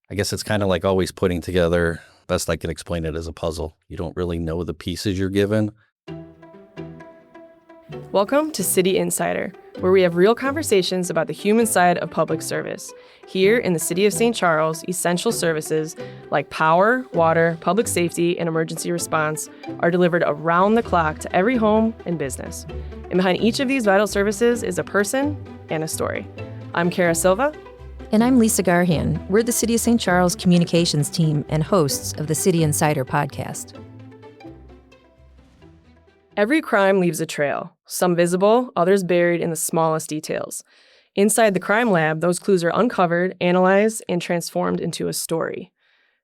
I guess it's kind of like always putting together, best I can explain it, as a puzzle. You don't really know the pieces you're given. Welcome to City Insider, where we have real conversations about the human side of public service. Here in the city of St. Charles, essential services like power, water, public safety, and emergency response are delivered around the clock to every home and business. And behind each of these vital services is a person and a story. I'm Kara Silva. And I'm Lisa Garhan. We're the City of St. Charles communications team and hosts of the City Insider podcast. Every crime leaves a trail, some visible, others buried in the smallest details. Inside the crime lab, those clues are uncovered, analyzed, and transformed into a story.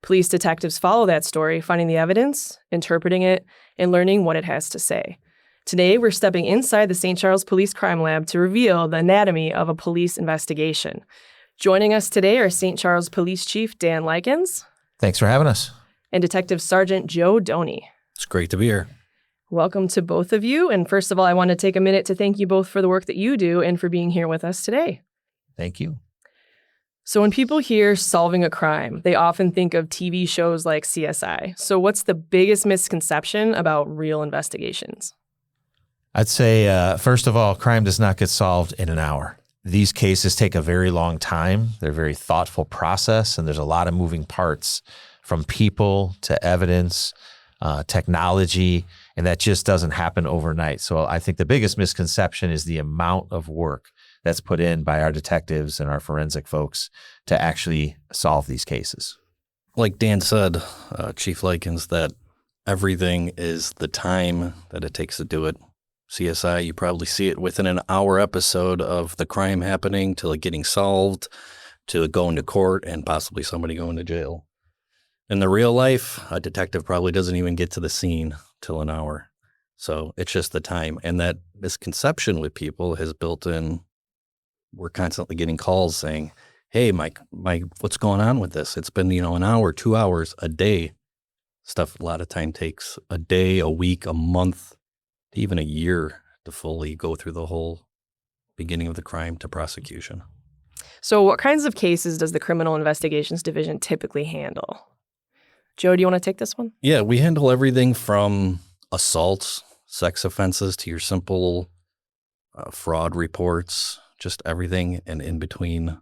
Police detectives follow that story, finding the evidence, interpreting it, and learning what it has to say. Today, we're stepping inside the St. Charles Police Crime Lab to reveal the anatomy of a police investigation. Joining us today are St. Charles Police Chief Dan Likens. Thanks for having us. And Detective Sergeant Joe Dony. It's great to be here. Welcome to both of you. And first of all, I want to take a minute to thank you both for the work that you do and for being here with us today. Thank you. So when people hear solving a crime, they often think of TV shows like CSI. So what's the biggest misconception about real investigations? I'd say, first of all, crime does not get solved in an hour. These cases take a very long time. They're a very thoughtful process, and there's a lot of moving parts from people to evidence, technology, and that just doesn't happen overnight. So I think the biggest misconception is the amount of work that's put in by our detectives and our forensic folks to actually solve these cases. Like Dan said, Chief Likens, that everything is the time that it takes to do it. CSI, you probably see it within an hour episode of the crime happening to it getting solved, to it going to court, and possibly somebody going to jail. In the real life, a detective probably doesn't even get to the scene till an hour. So it's just the time. And that misconception with people has built in, we're constantly getting calls saying, hey, Mike, what's going on with this? It's been, an hour, 2 hours, a day. Stuff a lot of time takes a day, a week, a month, even a year to fully go through the whole beginning of the crime to prosecution. So what kinds of cases does the Criminal Investigations Division typically handle? Joe, do you want to take this one? Yeah, we handle everything from assaults, sex offenses, to your simple fraud reports, just everything and in between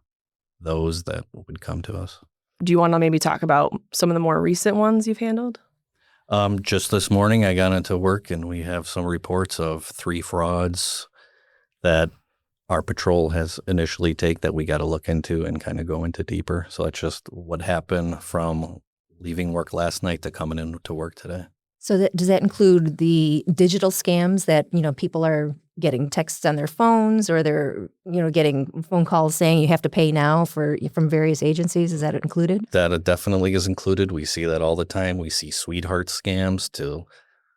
those that would come to us. Do you want to maybe talk about some of the more recent ones you've handled? Just this morning, I got into work and we have some reports of 3 frauds that our patrol has initially that we got to look into and kind of go into deeper. So that's just what happened from leaving work last night to coming into work today. So does that include the digital scams that, people are getting texts on their phones, or they're, getting phone calls saying you have to pay now from various agencies? Is that included? That definitely is included. We see that all the time. We see sweetheart scams to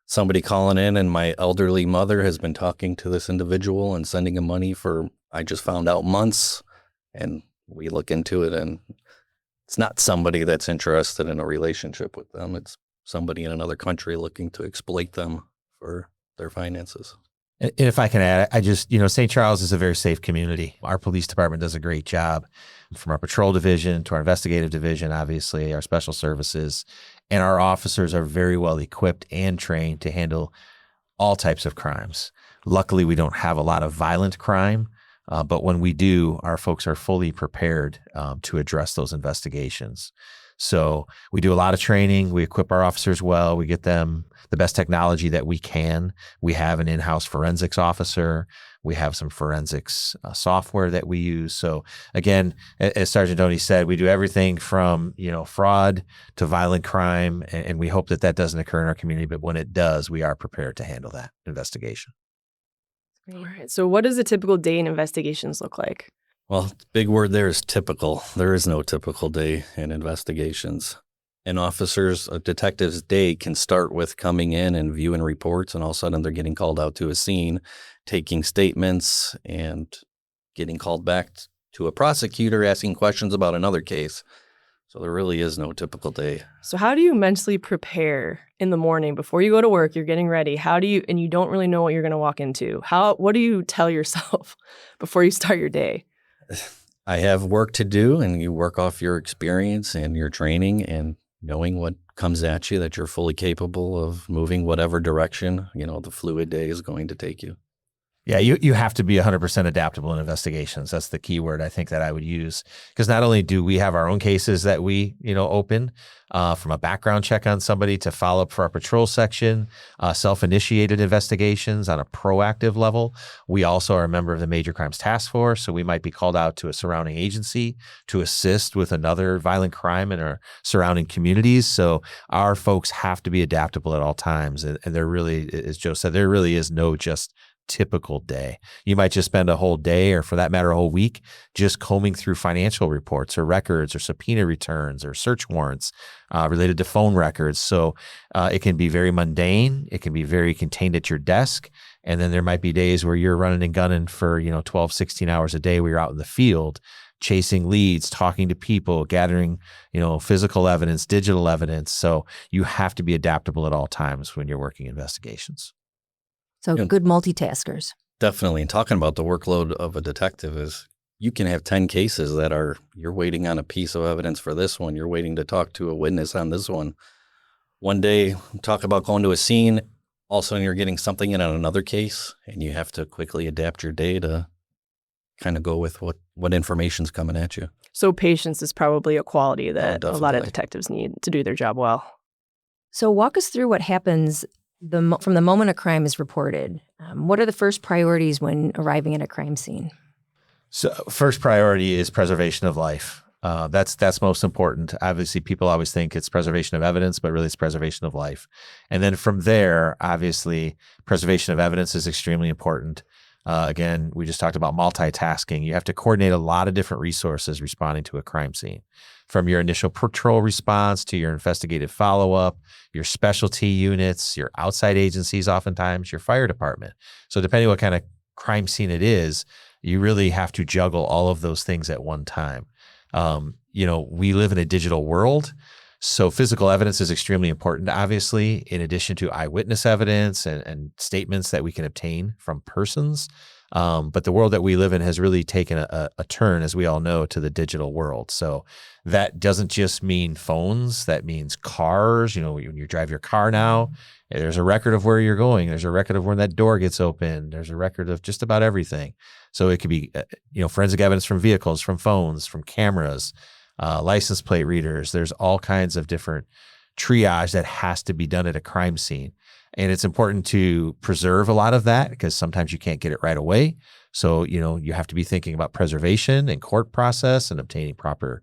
somebody calling in, and my elderly mother has been talking to this individual and sending him money for, I just found out, months. And we look into it, and it's not somebody that's interested in a relationship with them. It's somebody in another country looking to exploit them for their finances. And if I can add, St. Charles is a very safe community. Our police department does a great job, from our patrol division to our investigative division, obviously, our special services. And our officers are very well equipped and trained to handle all types of crimes. Luckily, we don't have a lot of violent crime, but when we do, our folks are fully prepared to address those investigations. So we do a lot of training. We equip our officers well. We get them the best technology that we can. We have an in-house forensics officer. We have some forensics software that we use. So again, as Sergeant Dony said, we do everything from, fraud to violent crime, and we hope that doesn't occur in our community. But when it does, we are prepared to handle that investigation. All right. So what does a typical day in investigations look like? Well, the big word there is typical. There is no typical day in investigations. An a detective's day can start with coming in and viewing reports, and all of a sudden they're getting called out to a scene, taking statements, and getting called back to a prosecutor asking questions about another case. So there really is no typical day. So how do you mentally prepare in the morning before you go to work? You're getting ready. And you don't really know what you're going to walk into. What do you tell yourself before you start your day? I have work to do, and you work off your experience and your training and knowing what comes at you, that you're fully capable of moving whatever direction, the fluid day is going to take you. Yeah, you have to be 100% adaptable in investigations. That's the key word I think that I would use, because not only do we have our own cases that we, open from a background check on somebody to follow up for our patrol section, self-initiated investigations on a proactive level. We also are a member of the Major Crimes Task Force, so we might be called out to a surrounding agency to assist with another violent crime in our surrounding communities. So our folks have to be adaptable at all times. And there really, as Joe said, there really is no just typical day. You might just spend a whole day, or for that matter, a whole week, just combing through financial reports or records or subpoena returns or search warrants related to phone records. So it can be very mundane. It can be very contained at your desk. And then there might be days where you're running and gunning for, 12, 16 hours a day where you're out in the field, chasing leads, talking to people, gathering, physical evidence, digital evidence. So you have to be adaptable at all times when you're working investigations. So good multitaskers. Definitely. And talking about the workload of a detective is you can have 10 cases that you're waiting on a piece of evidence for this one. You're waiting to talk to a witness on this one. One day, talk about going to a scene. All of a sudden, you're getting something in on another case, and you have to quickly adapt your day to kind of go with what information's coming at you. So patience is probably a quality that a lot of definitely. detectives need to do their job well. So walk us through what happens from the moment a crime is reported. What are the first priorities when arriving at a crime scene? So first priority is preservation of life. That's most important. Obviously, people always think it's preservation of evidence, but really it's preservation of life. And then from there, obviously, preservation of evidence is extremely important. Again, we just talked about multitasking. You have to coordinate a lot of different resources responding to a crime scene, from your initial patrol response to your investigative follow-up, your specialty units, your outside agencies, oftentimes your fire department. So depending what kind of crime scene it is, you really have to juggle all of those things at one time. We live in a digital world, so physical evidence is extremely important, obviously, in addition to eyewitness evidence and statements that we can obtain from persons. But the world that we live in has really taken a turn, as we all know, to the digital world. So that doesn't just mean phones. That means cars. When you drive your car now, there's a record of where you're going. There's a record of when that door gets open. There's a record of just about everything. So it could be, forensic evidence from vehicles, from phones, from cameras, license plate readers. There's all kinds of different triage that has to be done at a crime scene. And it's important to preserve a lot of that because sometimes you can't get it right away. So, you have to be thinking about preservation and court process and obtaining proper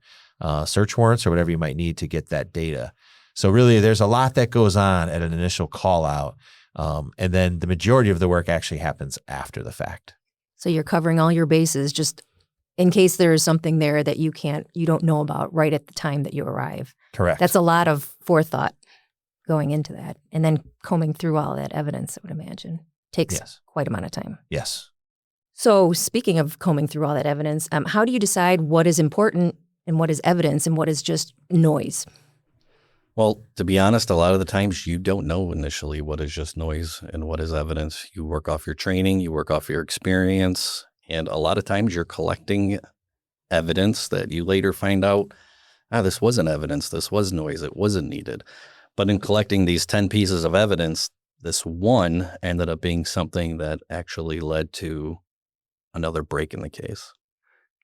search warrants or whatever you might need to get that data. So really, there's a lot that goes on at an initial call out. And then the majority of the work actually happens after the fact. So you're covering all your bases just in case there is something there that you don't know about right at the time that you arrive. Correct. That's a lot of forethought going into that. And then combing through all that evidence, I would imagine, takes quite amount of time. Yes. So speaking of combing through all that evidence, how do you decide what is important and what is evidence and what is just noise? Well, to be honest, a lot of the times you don't know initially what is just noise and what is evidence. You work off your training, you work off your experience, and a lot of times you're collecting evidence that you later find out, this wasn't evidence, this was noise, it wasn't needed. But in collecting these 10 pieces of evidence, this one ended up being something that actually led to another break in the case.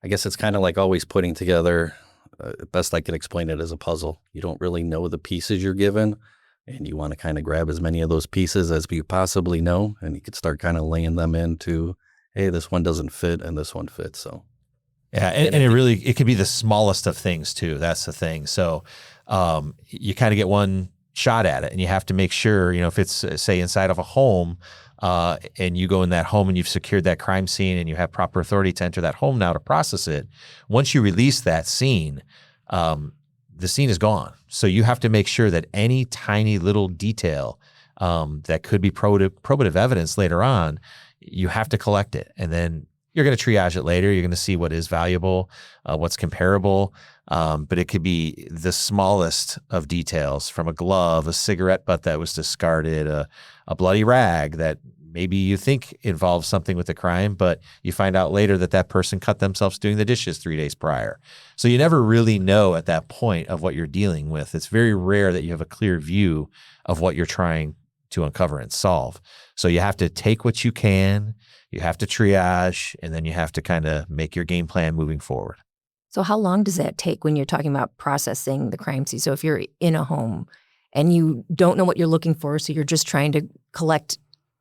I guess it's kind of like always putting together, best I can explain it, as a puzzle. You don't really know the pieces you're given, and you want to kind of grab as many of those pieces as you possibly know, and you could start kind of laying them into, hey, this one doesn't fit and this one fits. So yeah, and it could be the smallest of things too. That's the thing. So you kind of get one shot at it, and you have to make sure, if it's say inside of a home, and you go in that home and you've secured that crime scene and you have proper authority to enter that home now to process it. Once you release that scene, the scene is gone. So you have to make sure that any tiny little detail that could be probative evidence later on, you have to collect it. And then you're going to triage it later. You're going to see what is valuable, what's comparable. But it could be the smallest of details, from a glove, a cigarette butt that was discarded, a bloody rag that maybe you think involves something with the crime, but you find out later that that person cut themselves doing the dishes 3 days prior. So you never really know at that point of what you're dealing with. It's very rare that you have a clear view of what you're trying to uncover and solve. So you have to take what you can, you have to triage, and then you have to kind of make your game plan moving forward. So how long does that take when you're talking about processing the crime scene? So if you're in a home and you don't know what you're looking for, so you're just trying to collect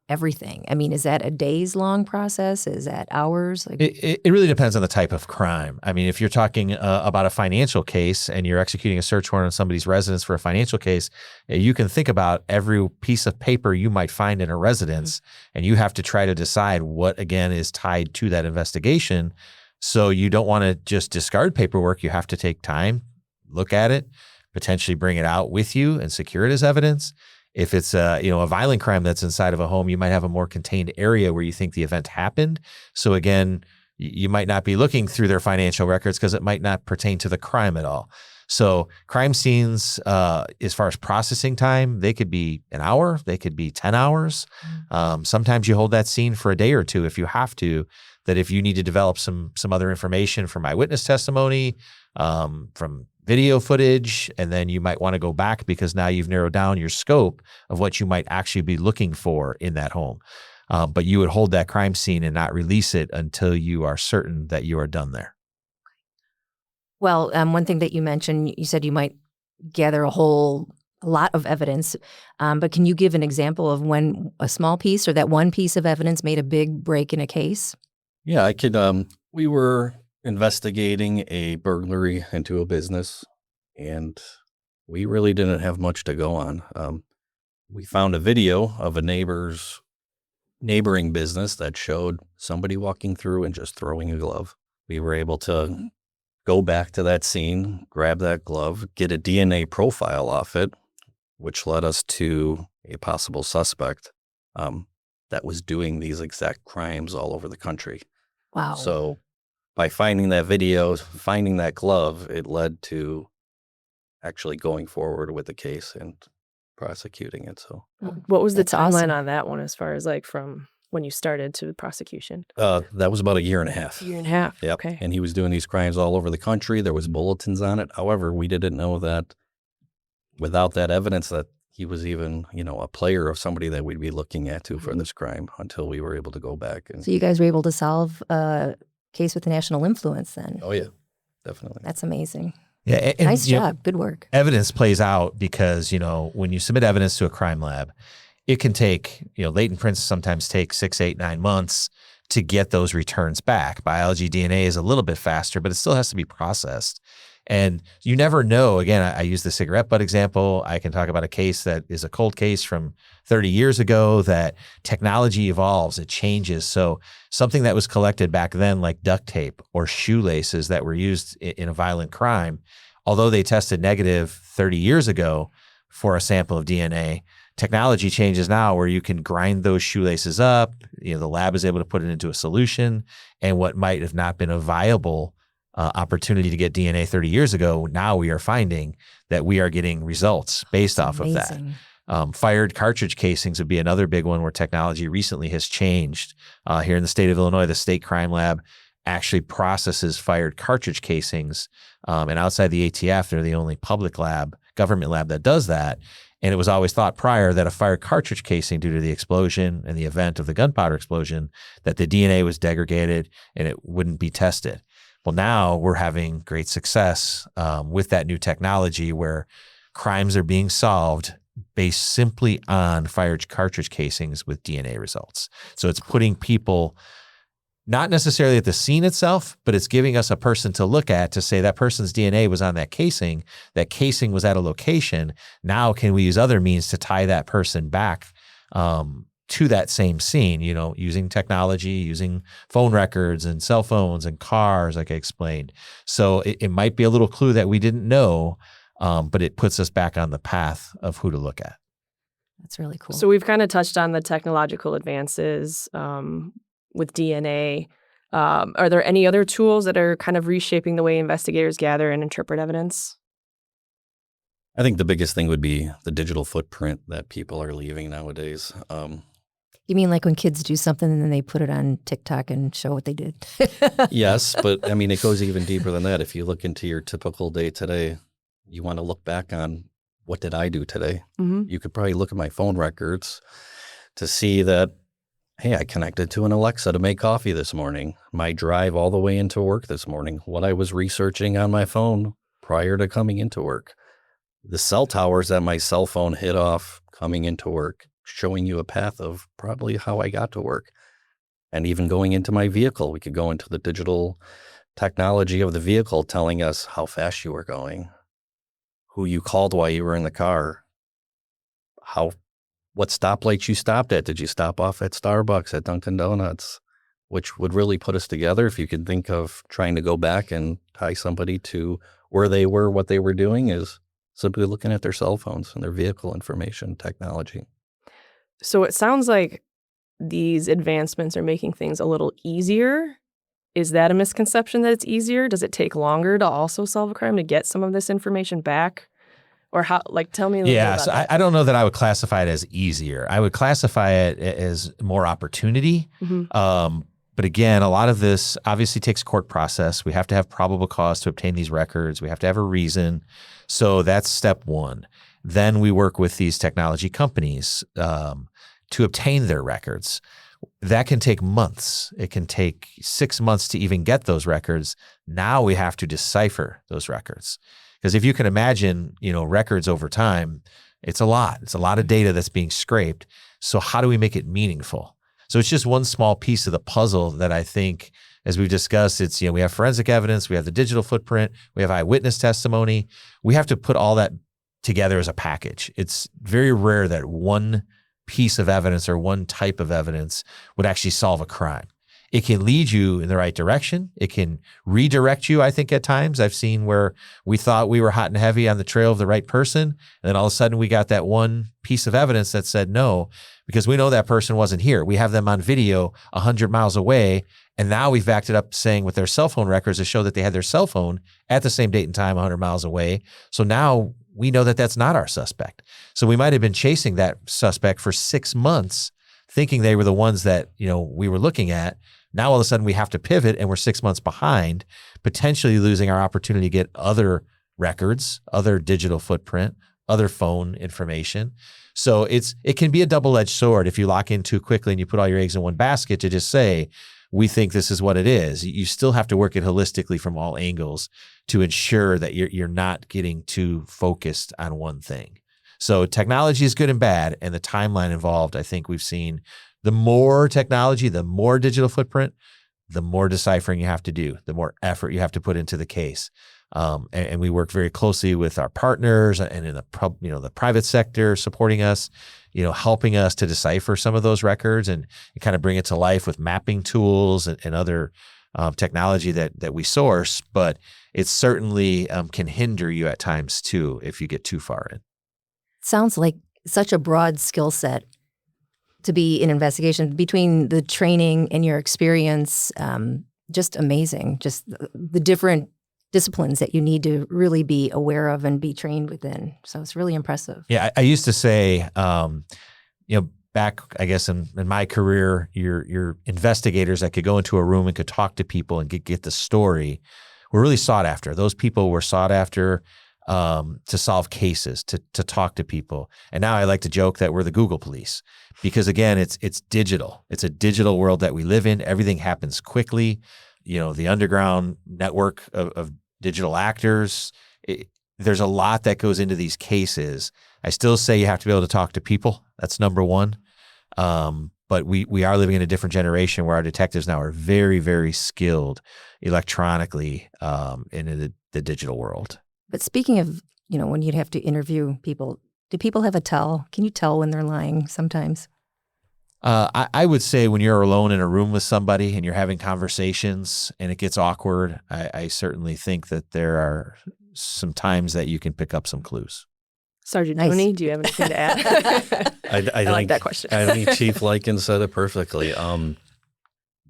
everything. I mean, is that a days-long process? Is that hours? It really depends on the type of crime. I mean, if you're talking about a financial case and you're executing a search warrant on somebody's residence for a financial case, you can think about every piece of paper you might find in a residence, and you have to try to decide what, again, is tied to that investigation. So you don't want to just discard paperwork. You have to take time, look at it, potentially bring it out with you and secure it as evidence. If it's a violent crime that's inside of a home, you might have a more contained area where you think the event happened. So again, you might not be looking through their financial records because it might not pertain to the crime at all. So crime scenes, as far as processing time, they could be an hour, they could be 10 hours. Sometimes you hold that scene for a day or two if you have to, that if you need to develop some other information from eyewitness testimony, from video footage, and then you might want to go back because now you've narrowed down your scope of what you might actually be looking for in that home. But you would hold that crime scene and not release it until you are certain that you are done there. Well, one thing that you mentioned, you said you might gather a lot of evidence, but can you give an example of when a small piece or that one piece of evidence made a big break in a case? Yeah, I could. We were investigating a burglary into a business, and we really didn't have much to go on. We found a video of a neighboring business that showed somebody walking through and just throwing a glove. We were able to go back to that scene, grab that glove, get a DNA profile off it, which led us to a possible suspect that was doing these exact crimes all over the country. Wow. So by finding that video, finding that glove, it led to actually going forward with the case and prosecuting it. So What was the That's timeline awesome. on that one as far as like from when you started to prosecution? that was about a year and a half. Year and a half. Yep. Okay. And he was doing these crimes all over the country. There was bulletins on it. However, we didn't know that without that evidence that he was even, a player of somebody that we'd be looking at for this crime until we were able to go back. And So you guys were able to solve a case with national influence then. oh yeah, definitely. That's amazing. Yeah, and, Nice job. Good work. Evidence plays out because, when you submit evidence to a crime lab, it can take, latent prints sometimes take 6, 8, 9 months to get those returns back. Biology DNA is a little bit faster, but it still has to be processed. And you never know. Again, I use the cigarette butt example. I can talk about a case that is a cold case from 30 years ago that technology evolves, it changes. So something that was collected back then, like duct tape or shoelaces that were used in a violent crime, although they tested negative 30 years ago for a sample of DNA, technology changes now where you can grind those shoelaces up. The lab is able to put it into a solution, and what might have not been a viable opportunity to get DNA 30 years ago, now we are finding that we are getting results based off of that. Fired cartridge casings would be another big one where technology recently has changed. Here in the state of Illinois, the state crime lab actually processes fired cartridge casings. And outside the ATF, they're the only public lab, government lab that does that. And it was always thought prior that a fired cartridge casing, due to the explosion and the event of the gunpowder explosion, that the DNA was degraded and it wouldn't be tested. Well, now we're having great success with that new technology where crimes are being solved based simply on fired cartridge casings with DNA results. So it's putting people not necessarily at the scene itself, but it's giving us a person to look at to say that person's DNA was on that casing was at a location. Now can we use other means to tie that person back to that same scene, using technology, using phone records and cell phones and cars, like I explained. So it might be a little clue that we didn't know, but it puts us back on the path of who to look at. That's really cool. So we've kind of touched on the technological advances with DNA. Are there any other tools that are kind of reshaping the way investigators gather and interpret evidence? I think the biggest thing would be the digital footprint that people are leaving nowadays. You mean like when kids do something and then they put it on TikTok and show what they did? Yes, but I mean, it goes even deeper than that. If you look into your typical day today, you want to look back on what did I do today? Mm-hmm. You could probably look at my phone records to see that, hey, I connected to an Alexa to make coffee this morning, my drive all the way into work this morning, what I was researching on my phone prior to coming into work, the cell towers that my cell phone hit off coming into work, showing you a path of probably how I got to work. And even going into my vehicle, we could go into the digital technology of the vehicle telling us how fast you were going, who you called while you were in the car, what stoplights you stopped at. Did you stop off at Starbucks, at Dunkin' Donuts? Which would really put us together if you could think of trying to go back and tie somebody to where they were, what they were doing, is simply looking at their cell phones and their vehicle information technology. So it sounds like these advancements are making things a little easier. Is that a misconception that it's easier? Does it take longer to also solve a crime to get some of this information back? Or how, like, tell me a little bit about so that. I don't know that I would classify it as easier. I would classify it as more opportunity. Mm-hmm. But again, a lot of this obviously takes court process. We have to have probable cause to obtain these records. We have to have a reason. So that's step one. Then we work with these technology companies to obtain their records. That can take months. It can take 6 months to even get those records. Now we have to decipher those records. Because if you can imagine, records over time, it's a lot. It's a lot of data that's being scraped. So how do we make it meaningful? So it's just one small piece of the puzzle that I think, as we've discussed, it's, we have forensic evidence, we have the digital footprint, we have eyewitness testimony. We have to put all that together as a package. It's very rare that one piece of evidence or one type of evidence would actually solve a crime. It can lead you in the right direction. It can redirect you, I think, at times. I've seen where we thought we were hot and heavy on the trail of the right person, and then all of a sudden we got that one piece of evidence that said no, because we know that person wasn't here. We have them on video 100 miles away, and now we've backed it up saying with their cell phone records to show that they had their cell phone at the same date and time 100 miles away. So now we know that that's not our suspect. So we might have been chasing that suspect for 6 months, thinking they were the ones that, we were looking at. Now all of a sudden we have to pivot and we're 6 months behind, potentially losing our opportunity to get other records, other digital footprint, other phone information. So it can be a double-edged sword if you lock in too quickly and you put all your eggs in one basket to just say, we think this is what it is. You still have to work it holistically from all angles to ensure that you're not getting too focused on one thing. So technology is good and bad, and the timeline involved, I think we've seen the more technology, the more digital footprint, the more deciphering you have to do, the more effort you have to put into the case. And we work very closely with our partners and in the private sector supporting us, helping us to decipher some of those records and kind of bring it to life with mapping tools and other technology that we source. But it certainly can hinder you at times too if you get too far in. Sounds like such a broad skill set to be in investigation between the training and your experience. Just amazing. Just the different disciplines that you need to really be aware of and be trained within. So it's really impressive. Yeah, I used to say, back, I guess, in my career, your investigators that could go into a room and could talk to people and get the story were really sought after. Those people were sought after to solve cases, to talk to people. And now I like to joke that we're the Google police because, again, it's digital. It's a digital world that we live in. Everything happens quickly. The underground network of digital actors, there's a lot that goes into these cases. I still say you have to be able to talk to people. That's number one. But we are living in a different generation where our detectives now are very, very skilled electronically in the digital world. But speaking of, when you'd have to interview people, do people have a tell? Can you tell when they're lying sometimes? I would say when you're alone in a room with somebody and you're having conversations and it gets awkward, I certainly think that there are some times that you can pick up some clues. Sergeant Nice. Dony, do you have anything to add? I like that question. I think Chief Likens said it perfectly.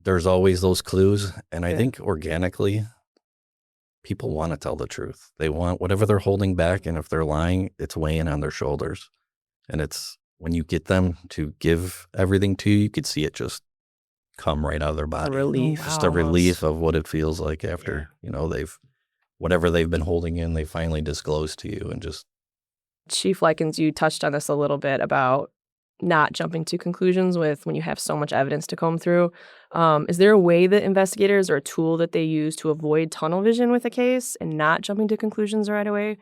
There's always those clues, and I think organically, people want to tell the truth. They want whatever they're holding back, and if they're lying, it's weighing on their shoulders, and it's when you get them to give everything to you, you could see it just come right out of their body. A relief. Just a relief of what it feels like after, whatever they've been holding in, they finally disclose to you and just. Chief Likens, you touched on this a little bit about not jumping to conclusions when you have so much evidence to comb through. Is there a way that investigators or a tool that they use to avoid tunnel vision with a case and not jumping to conclusions right away?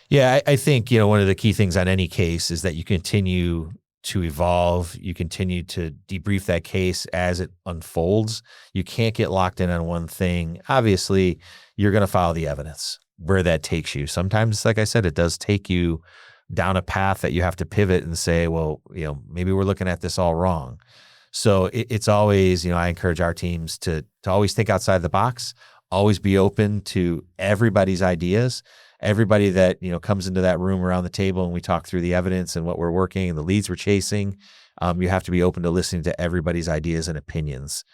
Yeah, I think, one of the key things on any case is that you continue to evolve. You continue to debrief that case as it unfolds. You can't get locked in on one thing. Obviously, you're going to follow the evidence where that takes you. Sometimes, like I said, it does take you down a path that you have to pivot and say, well, maybe we're looking at this all wrong. So it's always, I encourage our teams to always think outside the box, always be open to everybody's ideas. Everybody that, comes into that room around the table and we talk through the evidence and what we're working and the leads we're chasing, you have to be open to listening to everybody's ideas and opinions.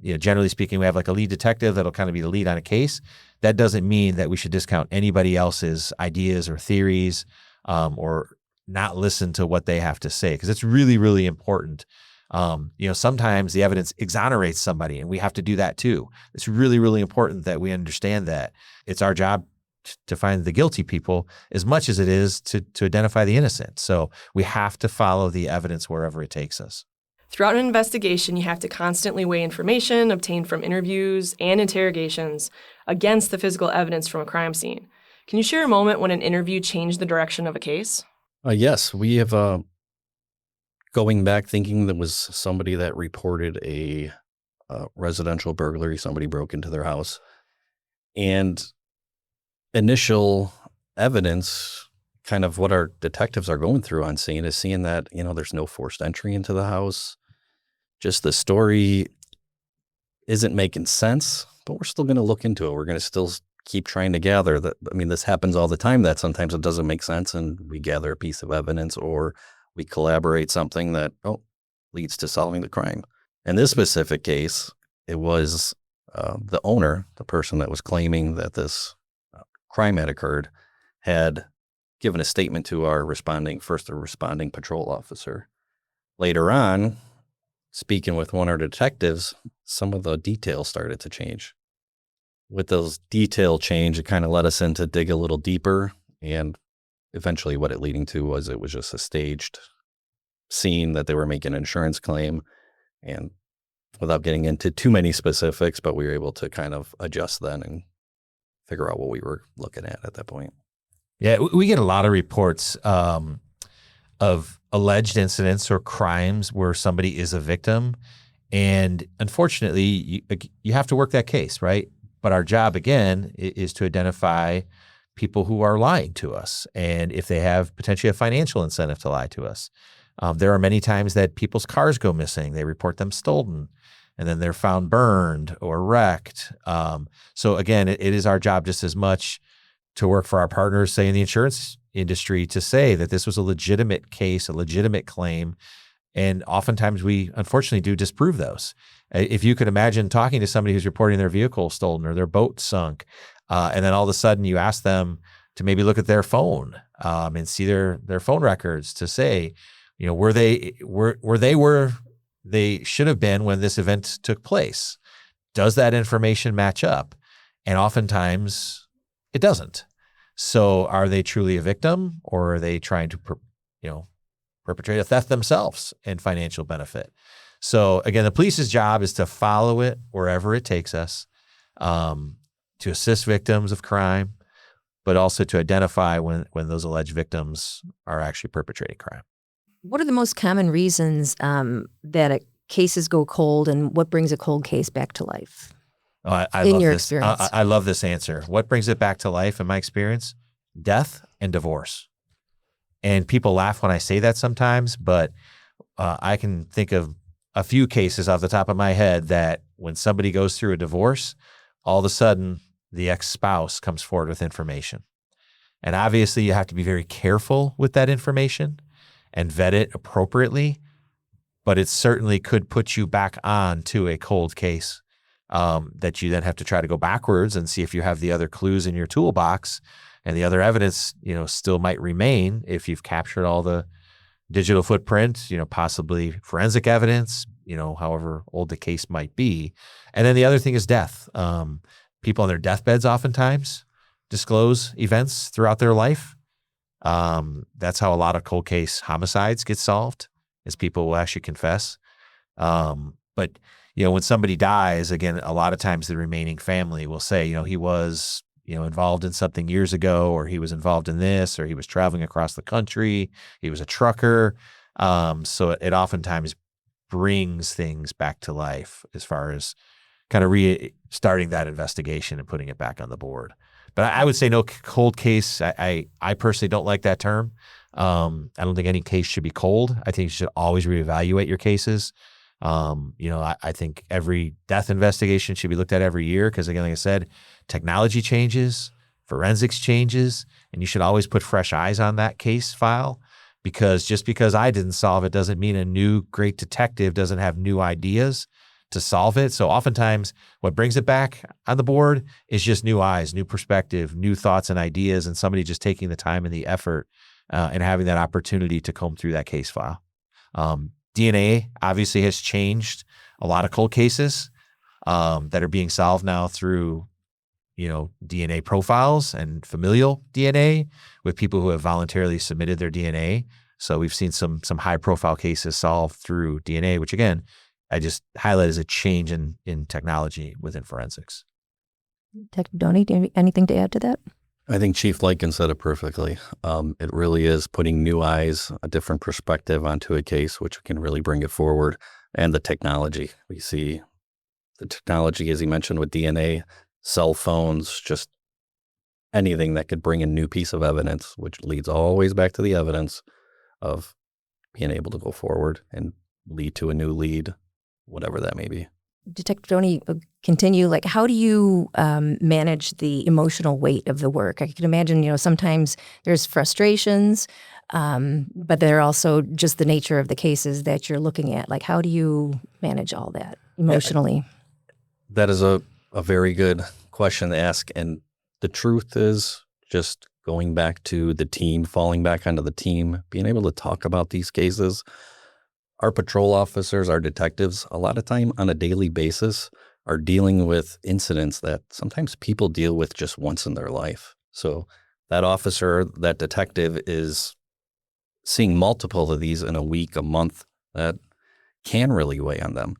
Generally speaking, we have like a lead detective that'll kind of be the lead on a case. That doesn't mean that we should discount anybody else's ideas or theories, or not listen to what they have to say, because it's really, really important. Sometimes the evidence exonerates somebody and we have to do that too. It's really, really important that we understand that. It's our job to find the guilty people as much as it is to identify the innocent. So we have to follow the evidence wherever it takes us. Throughout an investigation, you have to constantly weigh information obtained from interviews and interrogations against the physical evidence from a crime scene. Can you share a moment when an interview changed the direction of a case? Yes, we have, going back thinking there was somebody that reported a residential burglary. Somebody broke into their house. And initial evidence, kind of what our detectives are going through on scene, is seeing that, there's no forced entry into the house. Just the story isn't making sense, but we're still going to look into it. We're going to still keep trying to gather that. This happens all the time, that sometimes it doesn't make sense and we gather a piece of evidence or we collaborate something that leads to solving the crime. In this specific case, it was the owner, the person that was claiming that this crime had occurred, had given a statement to our responding patrol officer. Later on, speaking with one of our detectives, some of the details started to change. With those detail change, it kind of led us in to dig a little deeper, and eventually what it leading to was it was just a staged scene that they were making an insurance claim, and without getting into too many specifics, but we were able to kind of adjust then and figure out what we were looking at that point. Yeah, we get a lot of reports of alleged incidents or crimes where somebody is a victim. And unfortunately, you have to work that case, right? But our job, again, is to identify people who are lying to us, and if they have potentially a financial incentive to lie to us. There are many times that people's cars go missing. They report them stolen, and then they're found burned or wrecked. So again, it is our job just as much to work for our partners, say in the insurance industry, to say that this was a legitimate case, a legitimate claim. And oftentimes we unfortunately do disprove those. If you could imagine talking to somebody who's reporting their vehicle stolen or their boat sunk, and then all of a sudden you ask them to maybe look at their phone and see their phone records to say, were they where they should have been when this event took place? Does that information match up? And oftentimes it doesn't. So are they truly a victim, or are they trying to, perpetrate a theft themselves and financial benefit? So again, the police's job is to follow it wherever it takes us, to assist victims of crime, but also to identify when those alleged victims are actually perpetrating crime. What are the most common reasons that cases go cold, and what brings a cold case back to life? Oh, I in love your this. experience? I love this answer. What brings it back to life in my experience? Death and divorce. And people laugh when I say that sometimes, but I can think of a few cases off the top of my head that when somebody goes through a divorce, all of a sudden the ex-spouse comes forward with information. And obviously you have to be very careful with that information and vet it appropriately, but it certainly could put you back on to a cold case that you then have to try to go backwards and see if you have the other clues in your toolbox, and the other evidence, still might remain if you've captured all the digital footprint, possibly forensic evidence, however old the case might be. And then the other thing is death. People on their deathbeds oftentimes disclose events throughout their life. That's how a lot of cold case homicides get solved, is people will actually confess. But when somebody dies, again, a lot of times the remaining family will say, he was, involved in something years ago, or he was involved in this, or he was traveling across the country, he was a trucker. So it oftentimes brings things back to life as far as kind of restarting that investigation and putting it back on the board. But I would say no cold case. I personally don't like that term. I don't think any case should be cold. I think you should always reevaluate your cases. I think every death investigation should be looked at every year because, again, like I said, technology changes, forensics changes, and you should always put fresh eyes on that case file, because just because I didn't solve it doesn't mean a new great detective doesn't have new ideas to solve it. So oftentimes what brings it back on the board is just new eyes, new perspective, new thoughts and ideas, and somebody just taking the time and the effort and having that opportunity to comb through that case file. DNA obviously has changed a lot of cold cases that are being solved now through, DNA profiles and familial DNA with people who have voluntarily submitted their DNA. So we've seen some high profile cases solved through DNA, which again, I just highlight as a change in technology within forensics. Detective Dony, do you have anything to add to that? I think Chief Likens said it perfectly. It really is putting new eyes, a different perspective onto a case, which can really bring it forward. And the technology. We see the technology, as he mentioned, with DNA, cell phones, just anything that could bring a new piece of evidence, which leads always back to the evidence of being able to go forward and lead to a new lead, whatever that may be. Detective Dony, continue. How do you manage the emotional weight of the work? I can imagine, sometimes there's frustrations, but there are also just the nature of the cases that you're looking at. How do you manage all that emotionally? That is a very good question to ask. And the truth is, just going back to the team, falling back onto the team, being able to talk about these cases. Our patrol officers, our detectives, a lot of time on a daily basis are dealing with incidents that sometimes people deal with just once in their life. So that officer, that detective is seeing multiple of these in a week, a month, that can really weigh on them.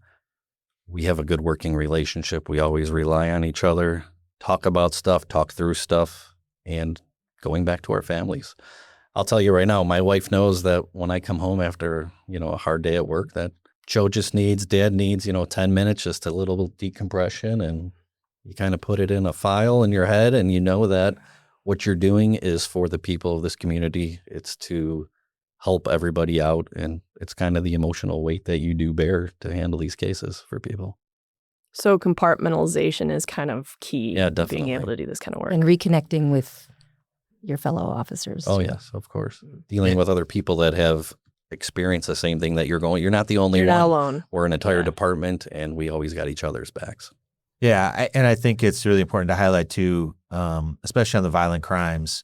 We have a good working relationship. We always rely on each other, talk about stuff, talk through stuff, and going back to our families. I'll tell you right now, my wife knows that when I come home after, a hard day at work, that Joe just needs, Dad needs, 10 minutes, just a little decompression, and you kind of put it in a file in your head, and you know that what you're doing is for the people of this community. It's to help everybody out, and it's kind of the emotional weight that you do bear to handle these cases for people. So compartmentalization is kind of key. Yeah, definitely. Being able to do this kind of work. And reconnecting with your fellow officers. Oh, yes, of course. Dealing with other people that have experienced the same thing that you're going. You're not the only You're one. not alone. We're an entire department, and we always got each other's backs. Yeah, and I think it's really important to highlight too, especially on the violent crimes.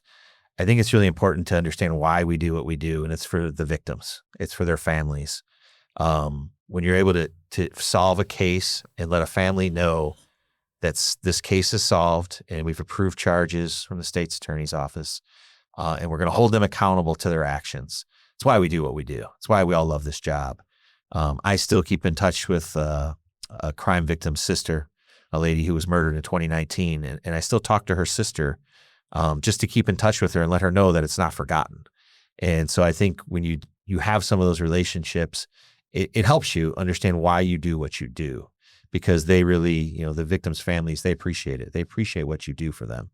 I think it's really important to understand why we do what we do, and it's for the victims. It's for their families. When you're able to solve a case and let a family know that this case is solved and we've approved charges from the state's attorney's office, and we're going to hold them accountable to their actions. It's why we do what we do. It's why we all love this job. I still keep in touch with a crime victim's sister, a lady who was murdered in 2019, and I still talk to her sister just to keep in touch with her and let her know that it's not forgotten. And so I think when you have some of those relationships, it helps you understand why you do what you do. Because they really, the victims' families, they appreciate it. They appreciate what you do for them,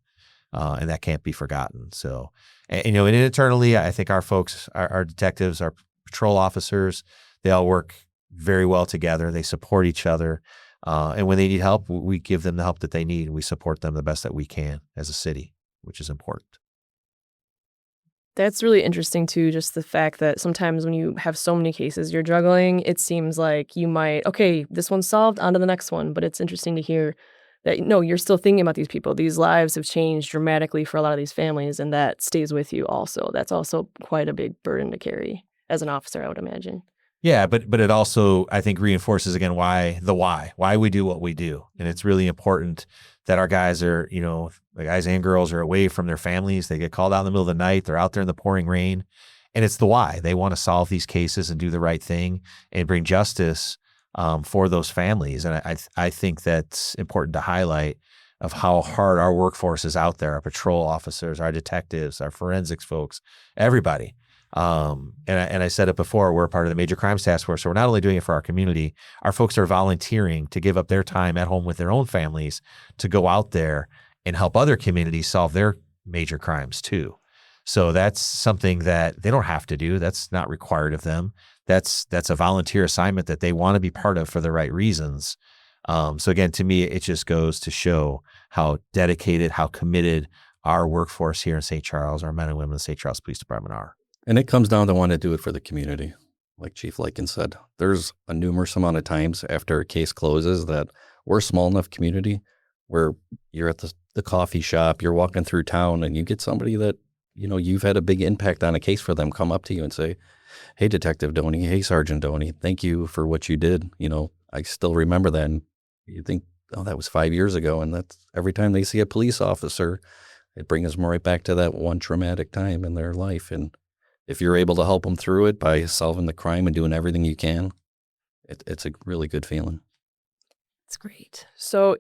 and that can't be forgotten. So, and internally, I think our folks, our detectives, our patrol officers, they all work very well together. They support each other, and when they need help, we give them the help that they need, and we support them the best that we can as a city, which is important. That's really interesting, too, just the fact that sometimes when you have so many cases you're juggling, it seems like you might, okay, this one's solved, on to the next one. But it's interesting to hear that, no, you're still thinking about these people. These lives have changed dramatically for a lot of these families, and that stays with you also. That's also quite a big burden to carry. as an officer, I would imagine. Yeah, but it also, I think, reinforces again why we do what we do. And it's really important that our guys are, the guys and girls are away from their families. They get called out in the middle of the night. They're out there in the pouring rain. And it's the why. They want to solve these cases and do the right thing and bring justice for those families. And I think that's important to highlight of how hard our workforce is out there, our patrol officers, our detectives, our forensics folks, everybody. And I said it before, we're part of the Major Crimes Task Force. So we're not only doing it for our community, our folks are volunteering to give up their time at home with their own families to go out there and help other communities solve their major crimes too. So that's something that they don't have to do. That's not required of them. That's a volunteer assignment that they want to be part of for the right reasons. So again, to me, it just goes to show how dedicated, how committed our workforce here in St. Charles, our men and women in the St. Charles Police Department are. And it comes down to wanting to do it for the community. Like Chief Likens said, there's a numerous amount of times after a case closes that we're a small enough community where you're at the coffee shop, you're walking through town, and you get somebody that, you've had a big impact on a case for them come up to you and say, "Hey, Detective Dony, hey, Sergeant Dony, thank you for what you did. I still remember that." And you think, oh, that was 5 years ago. And that's every time they see a police officer, it brings them right back to that one traumatic time in their life. And if you're able to help them through it by solving the crime and doing everything you can, it's a really good feeling. It's great. So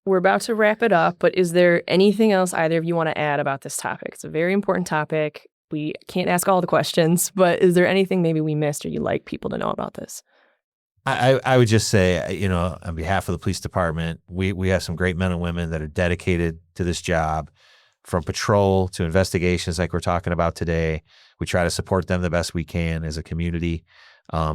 we're about to wrap it up, but is there anything else either of you want to add about this topic? It's a very important topic. We can't ask all the questions, but is there anything maybe we missed or you'd like people to know about this? I would just say, on behalf of the police department, we have some great men and women that are dedicated to this job, from patrol to investigations like we're talking about today. We try to support them the best we can as a community.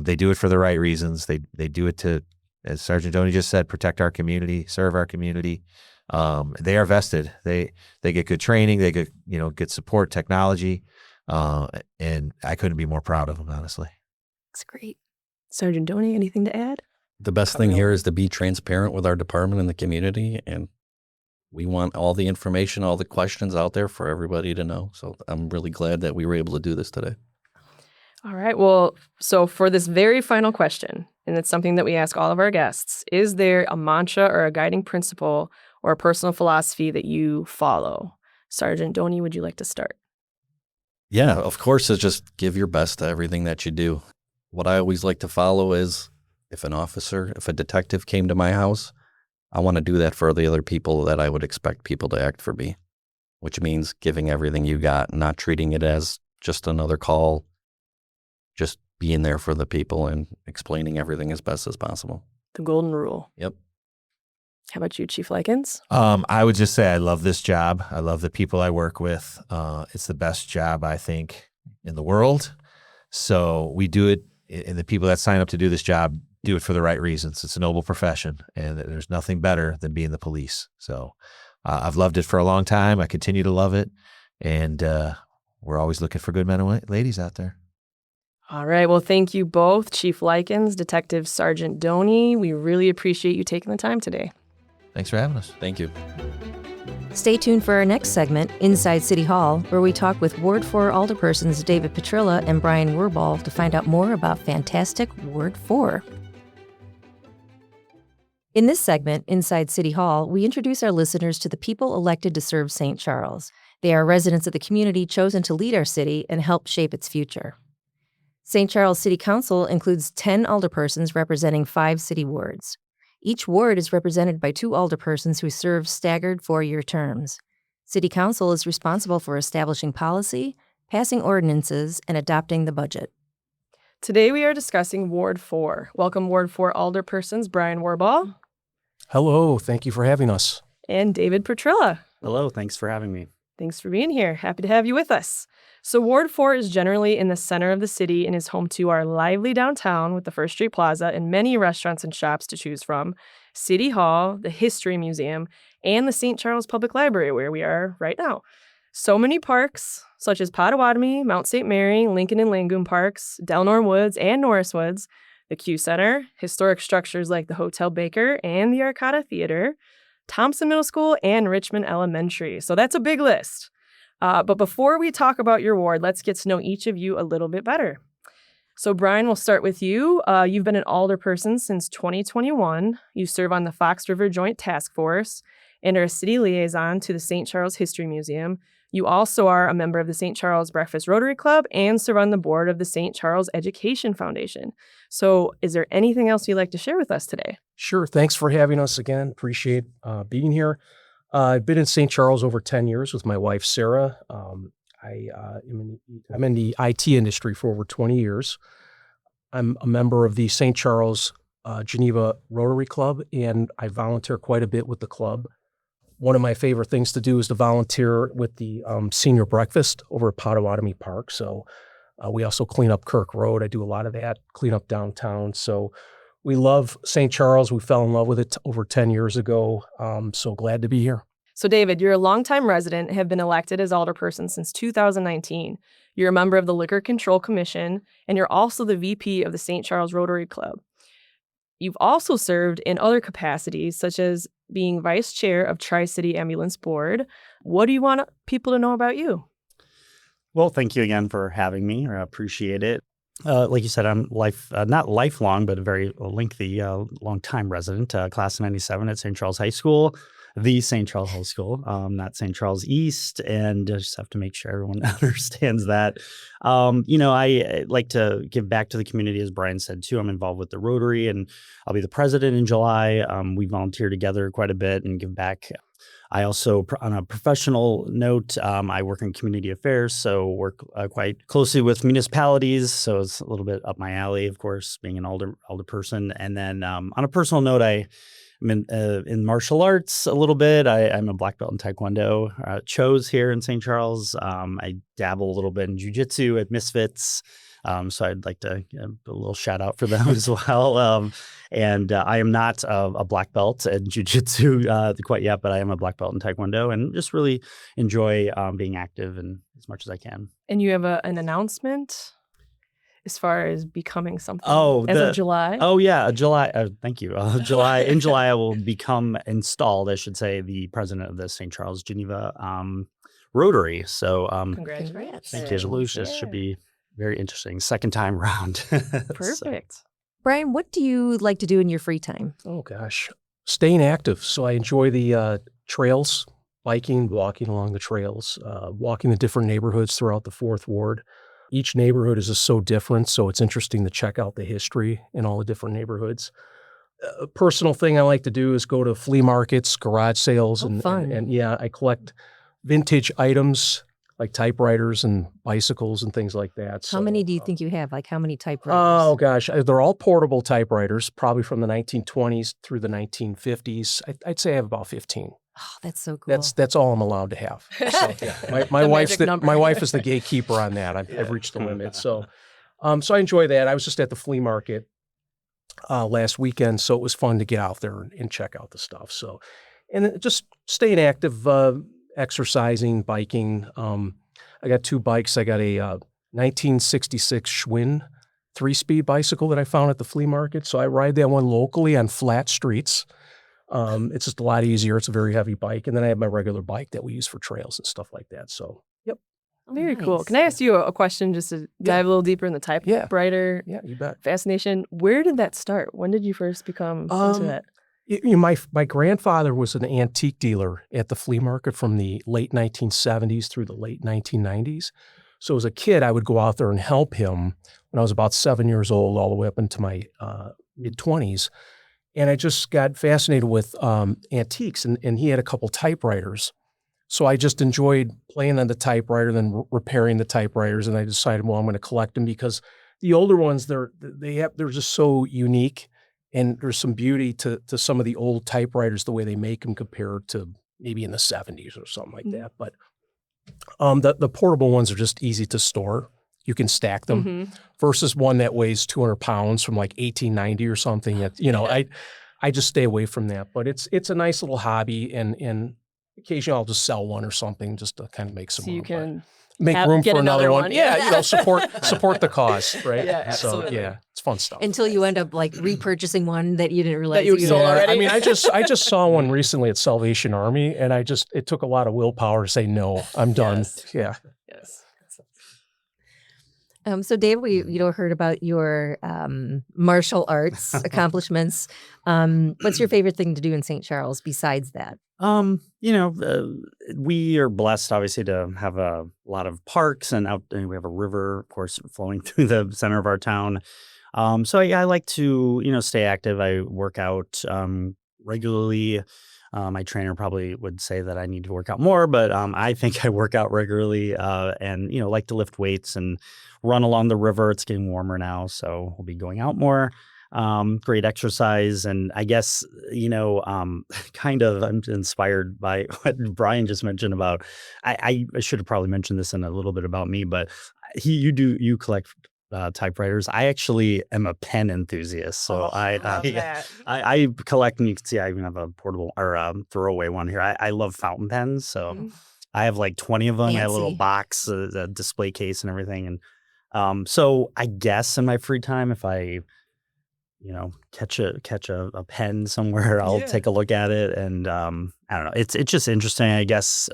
They do it for the right reasons. They do it to, as Sergeant Dony just said, protect our community, serve our community. They are vested. They get good training. They get good support, technology, and I couldn't be more proud of them, honestly. It's great. Sergeant Dony, anything to add? The best thing here is to be transparent with our department and the community, and we want all the information, all the questions out there for everybody to know. So I'm really glad that we were able to do this today. All right. Well, so for this very final question, and it's something that we ask all of our guests, is there a mantra or a guiding principle or a personal philosophy that you follow? Sergeant Dony, would you like to start? Yeah, of course, it's just give your best to everything that you do. What I always like to follow is if a detective came to my house, I want to do that for the other people that I would expect people to act for me, which means giving everything you got, not treating it as just another call, just being there for the people and explaining everything as best as possible. The golden rule. Yep. How about you, Chief Likens? I would just say I love this job. I love the people I work with. It's the best job, I think, in the world. So we do it, and the people that sign up to do this job do it for the right reasons. It's a noble profession, and there's nothing better than being the police. So I've loved it for a long time. I continue to love it, and we're always looking for good men and ladies out there. All right. Well, thank you both, Chief Likens, Detective Sergeant Dony. We really appreciate you taking the time today. Thanks for having us. Thank you. Stay tuned for our next segment, Inside City Hall, where we talk with Ward 4 Alderpersons David Pietryla and Bryan Wirball to find out more about fantastic Ward 4. In this segment, Inside City Hall, we introduce our listeners to the people elected to serve St. Charles. They are residents of the community chosen to lead our city and help shape its future. St. Charles City Council includes 10 alderpersons representing 5 city wards. Each ward is represented by 2 alderpersons who serve staggered 4-year terms. City Council is responsible for establishing policy, passing ordinances, and adopting the budget. Today we are discussing Ward 4. Welcome, Ward 4 alderpersons Bryan Wirball. Hello, thank you for having us. And David Pietryla. Hello, thanks for having me. Thanks for being here. Happy to have you with us. So Ward 4 is generally in the center of the city and is home to our lively downtown with the First Street Plaza and many restaurants and shops to choose from, City Hall, the History Museum, and the St. Charles Public Library, where we are right now. So many parks, such as Potawatomi, Mount St. Mary, Lincoln and Langoon Parks, Delnor Woods, and Norris Woods, the Q Center, historic structures like the Hotel Baker and the Arcata Theater, Thompson Middle School, and Richmond Elementary. So that's a big list. But before we talk about your ward, let's get to know each of you a little bit better. So, Bryan, we'll start with you. You've been an alderperson since 2021. You serve on the Fox River Joint Task Force and are a city liaison to the St. Charles History Museum. You also are a member of the St. Charles Breakfast Rotary Club and serve on the board of the St. Charles Education Foundation. So, is there anything else you'd like to share with us today? Sure. Thanks for having us again. Appreciate being here. I've been in St. Charles over 10 years with my wife, Sarah. I'm in the IT industry for over 20 years. I'm a member of the St. Charles Geneva Rotary Club, and I volunteer quite a bit with the club. One of my favorite things to do is to volunteer with the senior breakfast over at Potawatomi Park. So we also clean up Kirk Road. I do a lot of that, clean up downtown. So we love St. Charles. We fell in love with it over 10 years ago. So glad to be here. So, David, you're a longtime resident and have been elected as alderperson since 2019. You're a member of the Liquor Control Commission, and you're also the VP of the St. Charles Rotary Club. You've also served in other capacities, such as being vice chair of Tri-City Ambulance Board. What do you want people to know about you? Well, thank you again for having me. I appreciate it. Like you said, I'm not lifelong, but a very lengthy, long-time resident, class of 97 at St. Charles High School. The St. Charles High School, not St. Charles East, and I just have to make sure everyone understands that. I like to give back to the community, as Bryan said, too. I'm involved with the Rotary, and I'll be the president in July. We volunteer together quite a bit and give back. I also, on a professional note, I work in community affairs, so work quite closely with municipalities. So it's a little bit up my alley, of course, being an alderperson. And then on a personal note, I'm in martial arts a little bit. I'm a black belt in Taekwondo, Cho's here in St. Charles. I dabble a little bit in jiu-jitsu at Misfits. So I'd like to give a little shout out for them as well. And I am not a black belt in jiu-jitsu quite yet, but I am a black belt in Taekwondo and just really enjoy being active and as much as I can. And you have an announcement as far as becoming something as of July? Oh, yeah, July. Thank you. In July, I will become installed, I should say, the president of the St. Charles Geneva Rotary. So Congratulations. thank you. This should be very interesting. Second time round. Perfect. Bryan, what do you like to do in your free time? Oh, gosh. Staying active. So I enjoy the trails, biking, walking along the trails, walking the different neighborhoods throughout the 4th Ward. Each neighborhood is just so different, so it's interesting to check out the history in all the different neighborhoods. A personal thing I like to do is go to flea markets, garage sales, and I collect vintage items like typewriters and bicycles and things like that. How many do you think you have? Like how many typewriters? Oh, gosh. They're all portable typewriters, probably from the 1920s through the 1950s. I'd say I have about 15. Oh, that's so cool. That's all I'm allowed to have. So, yeah. My wife is the gatekeeper on that. I've reached the limit. So I enjoy that. I was just at the flea market last weekend, so it was fun to get out there and check out the stuff. So, and just staying active, exercising, biking. I got 2 bikes. I got a 1966 Schwinn 3-speed bicycle that I found at the flea market. So I ride that one locally on flat streets. It's just a lot easier. It's a very heavy bike. And then I have my regular bike that we use for trails and stuff like that. So, yep. Very cool. Can I ask you a question just to dive a little deeper in the typewriter you bet. fascination? Where did that start? When did you first become into that? My grandfather was an antique dealer at the flea market from the late 1970s through the late 1990s. So as a kid, I would go out there and help him when I was about 7 years old, all the way up into my mid-20s. And I just got fascinated with antiques, and he had a couple typewriters. So I just enjoyed playing on the typewriter, then repairing the typewriters, and I decided, well, I'm going to collect them because the older ones, they're just so unique, and there's some beauty to some of the old typewriters, the way they make them compared to maybe in the 70s or something like that. But the portable ones are just easy to store. You can stack them versus one that weighs 200 pounds from like 1890 or something. I just stay away from that. But it's a nice little hobby, and occasionally I'll just sell one or something just to kind of make some. So you can make room for another one. Yeah, support the cause, right? Yeah, absolutely. So yeah, it's fun stuff. Until you end up like repurchasing one that you didn't realize that you sold already. I mean, I just saw one recently at Salvation Army, and it took a lot of willpower to say no. I'm done. Yes. Yeah. Yes. So, Dave, we heard about your martial arts accomplishments. What's your favorite thing to do in St. Charles besides that? We are blessed, obviously, to have a lot of parks and we have a river, of course, flowing through the center of our town. So I like to, stay active. I work out regularly. My trainer probably would say that I need to work out more, but I think I work out regularly and, like to lift weights and run along the river. It's getting warmer now, so we'll be going out more. Great exercise. And I guess, kind of I'm inspired by what Bryan just mentioned about, I should have probably mentioned this in a little bit about me, but you collect typewriters. I actually am a pen enthusiast. So I collect, and you can see I even have a portable or throwaway one here. I love fountain pens. So I have like 20 of them. I have a little Fancy. box, a display case and everything. And so I guess in my free time, if I catch a pen somewhere, I'll take a look at it. And I don't know. It's just interesting. I guess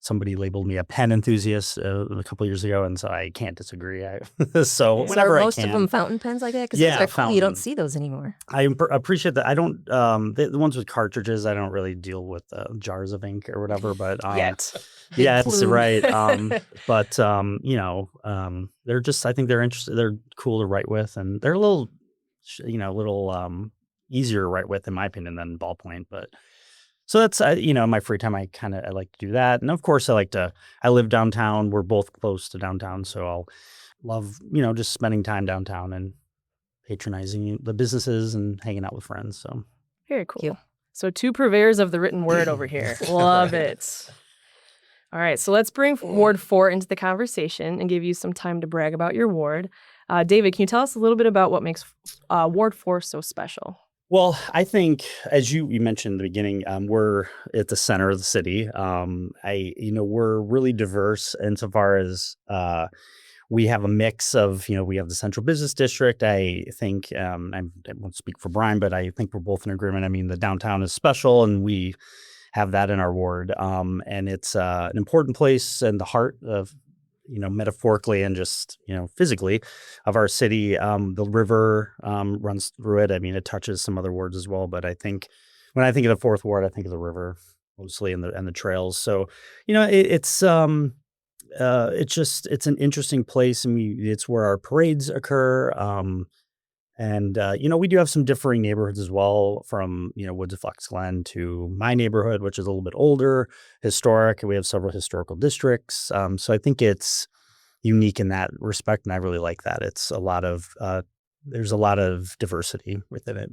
somebody labeled me a pen enthusiast a couple of years ago, and so I can't disagree. So whenever Are most I can, of them fountain pens like that? Because Yeah, those are cool. You fountain. don't see those anymore. I appreciate that. I don't the ones with cartridges. I don't really deal with jars of ink or whatever. But Yet. yeah, that's plume. right. But they're just. I think they're interesting. They're cool to write with, and they're a little easier to write with, in my opinion, than ballpoint. But so that's in my free time, I like to do that, and of course, I live downtown. We're both close to downtown, so I'll love just spending time downtown and patronizing the businesses and hanging out with friends. So Very cool. Cute. So 2 purveyors of the written word over here. Love it. All right, so let's bring Ward 4 into the conversation and give you some time to brag about your ward. David, can you tell us a little bit about what makes Ward 4 so special? Well, I think, as you mentioned in the beginning, we're at the center of the city. We're really diverse insofar as we have a mix of, we have the Central Business District. I think, I won't speak for Bryan, but I think we're both in agreement. I mean, the downtown is special, and we have that in our ward. And it's an important place in the heart of, metaphorically and just, physically of our city. The river runs through it. I mean, it touches some other wards as well. But I think when I think of the fourth ward, I think of the river mostly and the trails. So, it's an interesting place. And it's where our parades occur. We do have some differing neighborhoods as well, from, Woods of Fox Glen to my neighborhood, which is a little bit older, historic. We have several historical districts. So I think it's unique in that respect. And I really like that. It's there's a lot of diversity within it.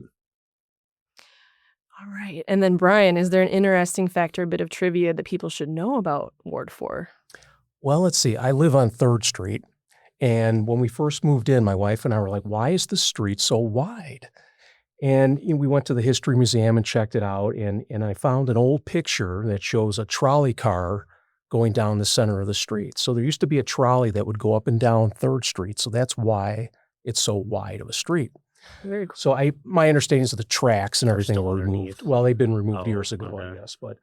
All right. And then, Bryan, is there an interesting fact or a bit of trivia that people should know about Ward 4? Well, let's see. I live on 3rd Street. And when we first moved in, my wife and I were like, why is the street so wide? And we went to the History Museum and checked it out. And I found an old picture that shows a trolley car going down the center of the street. So there used to be a trolley that would go up and down 3rd Street. So that's why it's so wide of a street. Very cool. So my understanding is that the tracks and everything still were underneath. removed. Well, they've been removed Oh, years ago, I okay. guess. But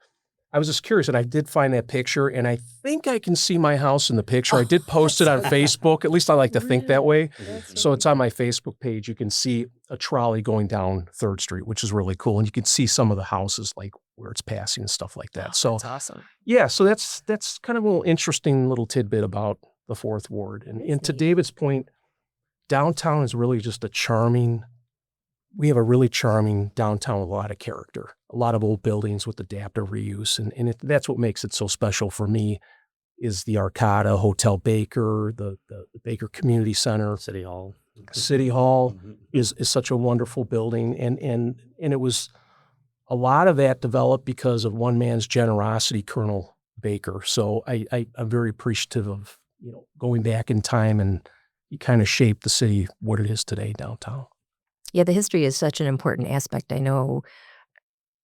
I was just curious, and I did find that picture, and I think I can see my house in the picture. I did post it on Facebook. At least I like to think that way. So it's on my Facebook page. You can see a trolley going down 3rd Street, which is really cool. And you can see some of the houses, like where it's passing and stuff like that. So That's awesome. yeah, so that's kind of a little interesting little tidbit about the 4th Ward. And to David's point, downtown is really just we have a really charming downtown with a lot of character, a lot of old buildings with adaptive reuse. And that's what makes it so special for me, is the Arcata, Hotel Baker, the Baker Community Center. City Hall. City Hall Mm-hmm. is such a wonderful building. And it was a lot of that developed because of one man's generosity, Colonel Baker. So I'm very appreciative of, going back in time, and he kind of shaped the city what it is today downtown. Yeah, the history is such an important aspect. I know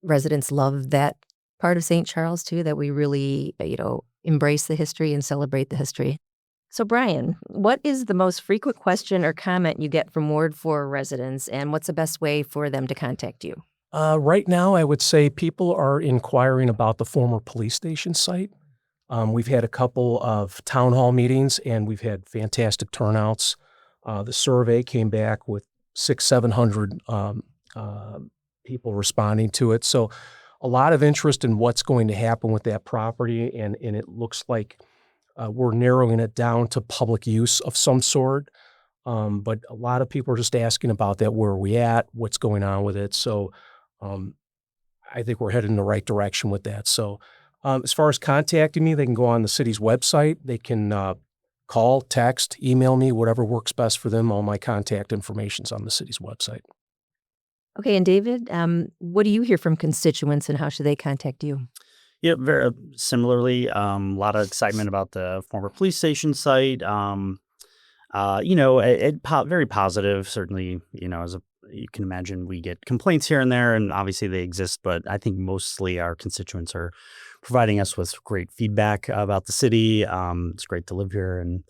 residents love that part of St. Charles too, that we really, embrace the history and celebrate the history. So, Bryan, what is the most frequent question or comment you get from Ward 4 residents, and what's the best way for them to contact you? Right now, I would say people are inquiring about the former police station site. We've had a couple of town hall meetings, and we've had fantastic turnouts. The survey came back with 700 people responding to it. So a lot of interest in what's going to happen with that property, and it looks like we're narrowing it down to public use of some sort. But a lot of people are just asking about that. Where are we at? What's going on with it? So I think we're headed in the right direction with that. So as far as contacting me, they can go on the city's website. They can call, text, email me, whatever works best for them. All my contact information's on the city's website. Okay, and David, what do you hear from constituents, and how should they contact you? Yeah, very similarly, a lot of excitement about the former police station site. Very positive. Certainly, as you can imagine, we get complaints here and there, and obviously they exist. But I think mostly our constituents are providing us with great feedback about the city. It's great to live here, and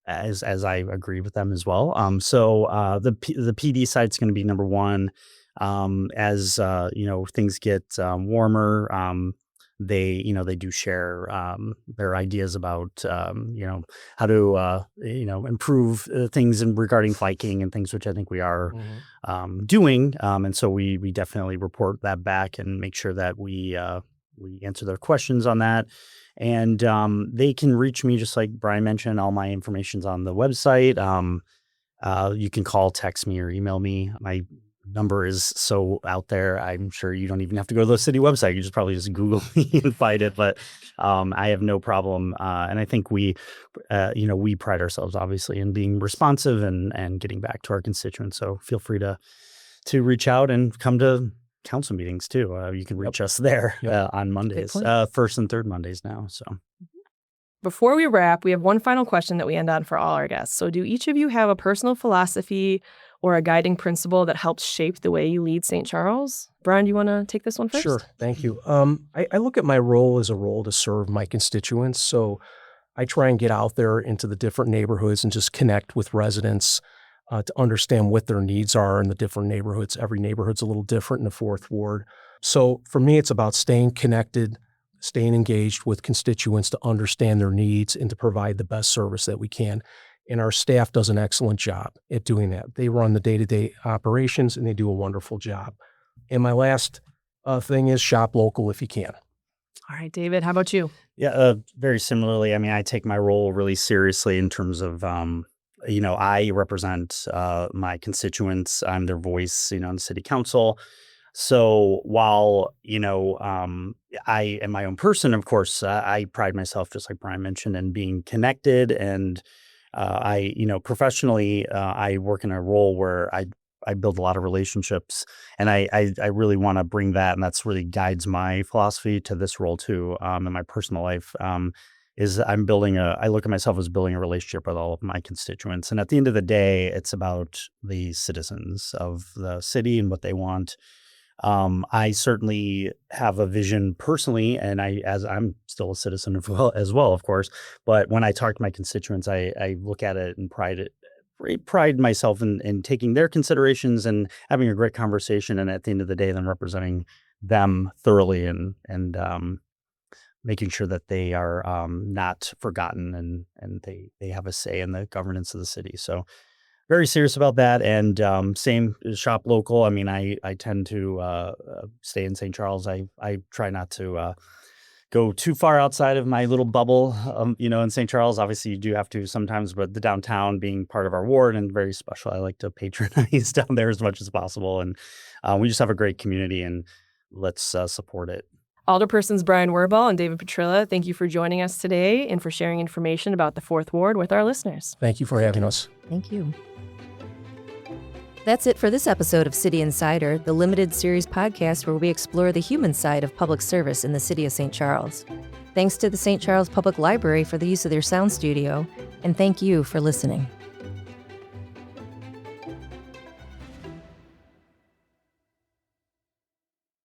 as I agree with them as well. So the PD site's going to be number one. As things get warmer, they do share their ideas about how to improve things regarding biking and things, which I think we are doing. And so we definitely report that back and make sure that we answer their questions on that. And they can reach me, just like Bryan mentioned. All my information's on the website. You can call, text me, or email me. My number is so out there. I'm sure you don't even have to go to the city website. You probably just Google me and find it. But I have no problem. And I think we pride ourselves, obviously, in being responsive and getting back to our constituents. So feel free to reach out and come to council meetings too. You can reach us there on Mondays, first and third Mondays now. So. Before we wrap, we have one final question that we end on for all our guests. So do each of you have a personal philosophy or a guiding principle that helps shape the way you lead St. Charles? Bryan, do you want to take this one first? Sure. Thank you. I look at my role as a role to serve my constituents. So I try and get out there into the different neighborhoods and just connect with residents to understand what their needs are in the different neighborhoods. Every neighborhood's a little different in the Fourth Ward. So for me, it's about staying connected, staying engaged with constituents to understand their needs and to provide the best service that we can. And our staff does an excellent job at doing that. They run the day-to-day operations, and they do a wonderful job. And my last thing is shop local if you can. All right, David, how about you? Yeah, very similarly. I mean, I take my role really seriously in terms of, I represent my constituents. I'm their voice, on the city council. So while, I am my own person, of course, I pride myself, just like Bryan mentioned, in being connected. And professionally, I work in a role where I build a lot of relationships, and I really want to bring that. And that's really guides my philosophy to this role too, in my personal life, is I look at myself as building a relationship with all of my constituents. And at the end of the day, it's about the citizens of the city and what they want. I certainly have a vision personally, and as I'm still a citizen as well, of course. But when I talk to my constituents, I look at it and pride myself in taking their considerations and having a great conversation. And at the end of the day, then representing them thoroughly and making sure that they are not forgotten and they have a say in the governance of the city. So. Very serious about that, and same shop local. I mean, I tend to stay in St. Charles. I try not to go too far outside of my little bubble, in St. Charles. Obviously, you do have to sometimes, but the downtown being part of our ward and very special, I like to patronize down there as much as possible. And we just have a great community, and let's support it. Alderpersons Bryan Wirball and David Pietryla, thank you for joining us today and for sharing information about the Fourth Ward with our listeners. Thank you for having us. Thank you. That's it for this episode of City Insider, the limited series podcast where we explore the human side of public service in the city of St. Charles. Thanks to the St. Charles Public Library for the use of their sound studio, and thank you for listening.